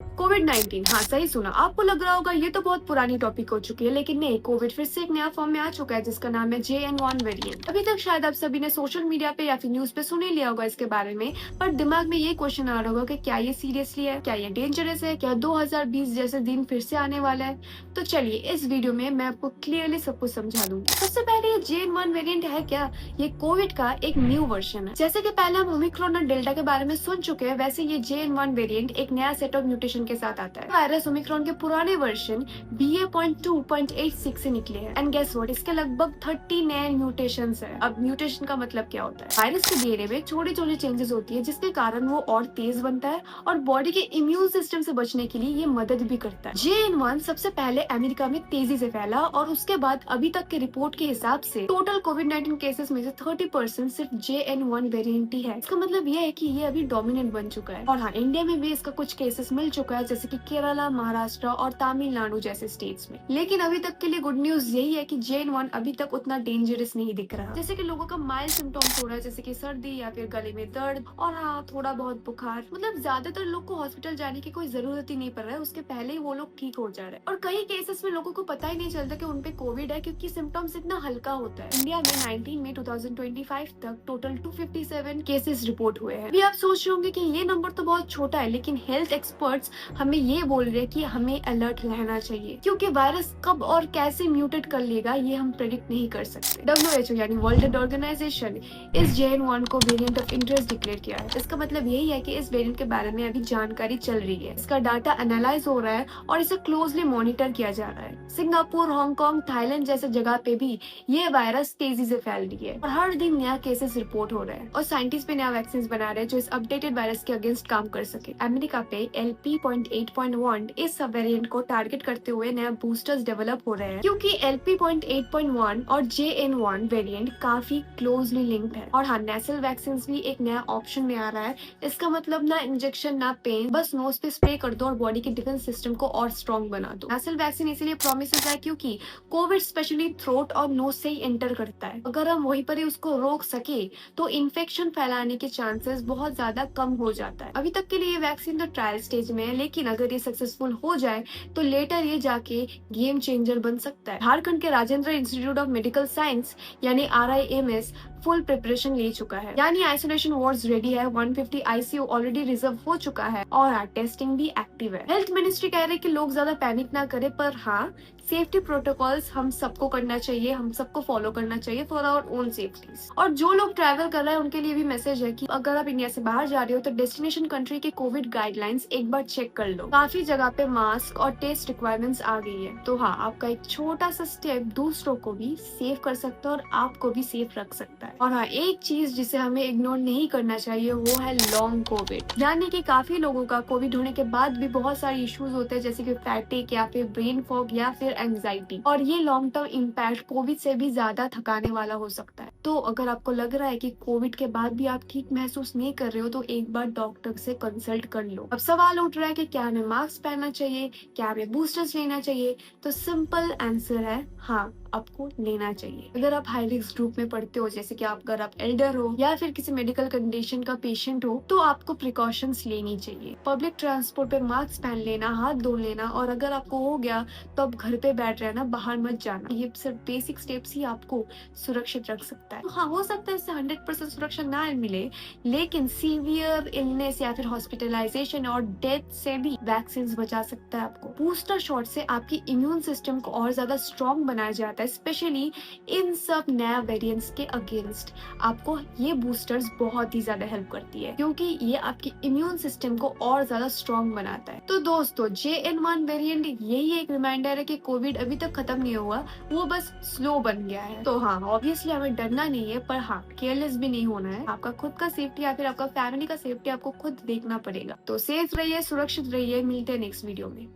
कोविड-19, हाँ सही सुना। आपको लग रहा होगा ये तो बहुत पुरानी टॉपिक हो चुकी है, लेकिन नहीं, कोविड फिर से एक नया फॉर्म में आ चुका है जिसका नाम है JN1 वेरिएंट। अभी तक शायद आप सभी ने सोशल मीडिया पे या फिर न्यूज पे सुन ही लिया होगा इसके बारे में, पर दिमाग में ये क्वेश्चन आ रहा होगा कि क्या ये सीरियसली है, क्या ये डेंजरस है, क्या 2020 जैसे दिन फिर से आने वाला है। तो चलिए इस वीडियो में मैं आपको क्लियरली सब कुछ समझा दूंगी। सबसे पहले ये JN1 वेरिएंट है क्या? ये कोविड का एक न्यू वर्जन है। जैसे कि पहले हम ओमिक्रॉन और डेल्टा के बारे में सुन चुके हैं, वैसे ये JN1 वेरिएंट एक नया सेट ऑफ म्यूटेशन के साथ आता है। वायरस ओमिक्रॉन के पुराने वर्जन BA.2.86 से निकले हैं एंड गेस व्हाट, इसके लगभग 30 नए म्यूटेशंस है। अब म्यूटेशन का मतलब क्या होता है? वायरस के डीएनए में छोटी छोटी चेंजेस होती है जिसके कारण वो और तेज बनता है और बॉडी के इम्यून सिस्टम से बचने के लिए ये मदद भी करता है। JN1 सबसे पहले अमेरिका में तेजी से फैला और उसके बाद अभी तक के रिपोर्ट के हिसाब से टोटल कोविड-19 केसेस में से 30% सिर्फ JN1 वेरिएंट ही है। इसका मतलब ये है कि ये अभी डोमिनेंट बन चुका है। और हाँ, इंडिया में भी इसका कुछ केसेस मिल चुका है, जैसे कि केरला, महाराष्ट्र और तमिलनाडु जैसे स्टेट्स में। लेकिन अभी तक के लिए गुड न्यूज यही है कि JN1 अभी तक उतना डेंजरस नहीं दिख रहा। जैसे कि लोगों का माइल्ड सिम्टम्स हो रहा है, जैसे कि सर्दी या फिर गले में दर्द और हाँ थोड़ा बहुत बुखार। मतलब ज्यादातर लोग को हॉस्पिटल जाने की कोई जरूरत ही नहीं पड़ रहा है, उसके पहले ही वो लोग ठीक हो जा रहे हैं। और कई केसेस में लोगों को पता ही नहीं चलता कि उनपे कोविड है, क्योंकि सिम्टम्स इतना हल्का होता है। इंडिया में 19 मई 2025 तक टोटल 257 केसेस रिपोर्ट हुए हैं। अभी आप सोच रहे होंगे कि ये नंबर तो बहुत छोटा है, लेकिन हेल्थ एक्सपर्ट्स हमें ये बोल रहे हैं कि हमें अलर्ट रहना चाहिए, क्योंकि वायरस कब और कैसे म्यूटेट कर लेगा ये हम प्रेडिक्ट नहीं कर सकते। WHO यानी वर्ल्ड हेल्थ ऑर्गेनाइजेशन इस JN1 को वेरिएंट ऑफ इंटरेस्ट डिक्लेयर किया है। इसका मतलब यही है कि इस वेरिएंट के बारे में अभी जानकारी चल रही है, इसका डाटा एनालाइज हो रहा है और इसे क्लोजली मॉनिटर किया जा रहा है। सिंगापुर, हांगकांग, थाईलैंड जैसे जगह पे भी ये वायरस तेजी से फैल रही है और हर दिन नया केसेस रिपोर्ट हो रहे हैं और साइंटिस्ट भी नया वैक्सीन बना रहे हैं जो इस अपडेटेड वायरस के अगेंस्ट काम कर सके। अमेरिका पे LP.8.1 इस सब वेरिएंट को टारगेट करते हुए नया बूस्टर्स डेवलप हो रहे हैं, क्योंकि LP.8.1 और JN1 वेरिएंट काफी क्लोजली लिंक्ड है। और हाँ, नेसल वैक्सीन भी एक नया ऑप्शन में आ रहा है। इसका मतलब ना इंजेक्शन ना पेन, बस नोज पे स्प्रे कर दो और बॉडी के डिफेंस सिस्टम को और स्ट्रॉन्ग बना दो। नेसल वैक्सीन इसीलिए प्रोमिसेस है क्योंकि कोविड स्पेशली थ्रोट और नोज से ही एंटर करता है। अगर हम वहीं पर ही उसको रोक सके तो इन्फेक्शन फैलाने के चांसेस बहुत ज्यादा कम हो जाता है। अभी तक के लिए वैक्सीन तो ट्रायल स्टेज में है, लेकिन अगर ये सक्सेसफुल हो जाए तो लेटर ये जाके गेम चेंजर बन सकता है। झारखंड के Rajendra institute of medical science यानी RIMS फुल प्रिपरेशन ले चुका है, यानी आइसोलेशन वार्ड्स रेडी है, 150 ICU ऑलरेडी रिजर्व हो चुका है और टेस्टिंग भी एक्टिव है। हेल्थ मिनिस्ट्री कह रहे हैं कि लोग ज्यादा पैनिक ना करें, पर हाँ, सेफ्टी प्रोटोकॉल्स हम सबको करना चाहिए, हम सबको फॉलो करना चाहिए फॉर आवर ओन सेफ्टीज। और जो लोग ट्रैवल कर रहे हैं उनके लिए भी मैसेज है कि अगर आप इंडिया से बाहर जा रहे हो तो डेस्टिनेशन कंट्री के कोविड गाइडलाइंस एक बार चेक कर लो। काफी जगह पे मास्क और टेस्ट रिक्वायरमेंट्स आ गई है, तो हाँ, आपका एक छोटा सा स्टेप दूसरों को भी सेफ कर सकता है और आपको भी सेफ रख सकता है। और हाँ, एक चीज जिसे हमें इग्नोर नहीं करना चाहिए वो है लॉन्ग कोविड, यानी कि काफी लोगों का कोविड होने के बाद भी बहुत सारे इश्यूज होते हैं, जैसे कि फैटिक या फिर ब्रेन फॉग या फिर एंजाइटी, और ये लॉन्ग टर्म इम्पैक्ट कोविड से भी ज्यादा थकाने वाला हो सकता है। तो अगर आपको लग रहा है कि कोविड के बाद भी आप ठीक महसूस नहीं कर रहे हो तो एक बार डॉक्टर से कंसल्ट कर लो। अब सवाल उठ रहा है कि क्या हमें मास्क पहनना चाहिए, क्या हमें बूस्टर्स लेना चाहिए? तो सिंपल आंसर है हाँ, आपको लेना चाहिए। अगर आप हाई रिस्क ग्रुप में पढ़ते हो, जैसे कि अगर आप एल्डर हो या फिर किसी मेडिकल कंडीशन का पेशेंट हो, तो आपको प्रिकॉशंस लेनी चाहिए। पब्लिक ट्रांसपोर्ट पे मास्क पहन लेना, हाथ धो लेना, और अगर आपको हो गया तो आप घर पे बैठ रहना, बाहर मत जाना। ये सिर्फ बेसिक स्टेप्स ही आपको सुरक्षित रख सकता है। तो हाँ, हो सकता है इससे 100% सुरक्षा ना मिले, लेकिन सीवियर इलनेस या फिर हॉस्पिटलाइजेशन और डेथ से भी वैक्सीन बचा सकता है आपको। बूस्टर शॉट से आपकी इम्यून सिस्टम को और ज्यादा स्ट्रॉन्ग बनाया जाता है, स्पेशली इन सब नया वेरिएंट्स के अगेंस्ट। आपको ये बूस्टर्स बहुत ही ज्यादा हेल्प करती है, क्योंकि ये आपके इम्यून सिस्टम को और ज्यादा स्ट्रॉन्ग बनाता है। तो दोस्तों, JN1 वेरिएंट यही एक रिमाइंडर है कि कोविड अभी तक खत्म नहीं हुआ, वो बस स्लो बन गया है। तो हाँ, ऑब्वियसली हमें डरना नहीं है, पर हाँ, केयरलेस भी नहीं होना है। आपका खुद का सेफ्टी या फिर आपका फैमिली का सेफ्टी आपको खुद देखना पड़ेगा। तो सेफ रहिए, सुरक्षित रहिए, मिलते हैं नेक्स्ट वीडियो में।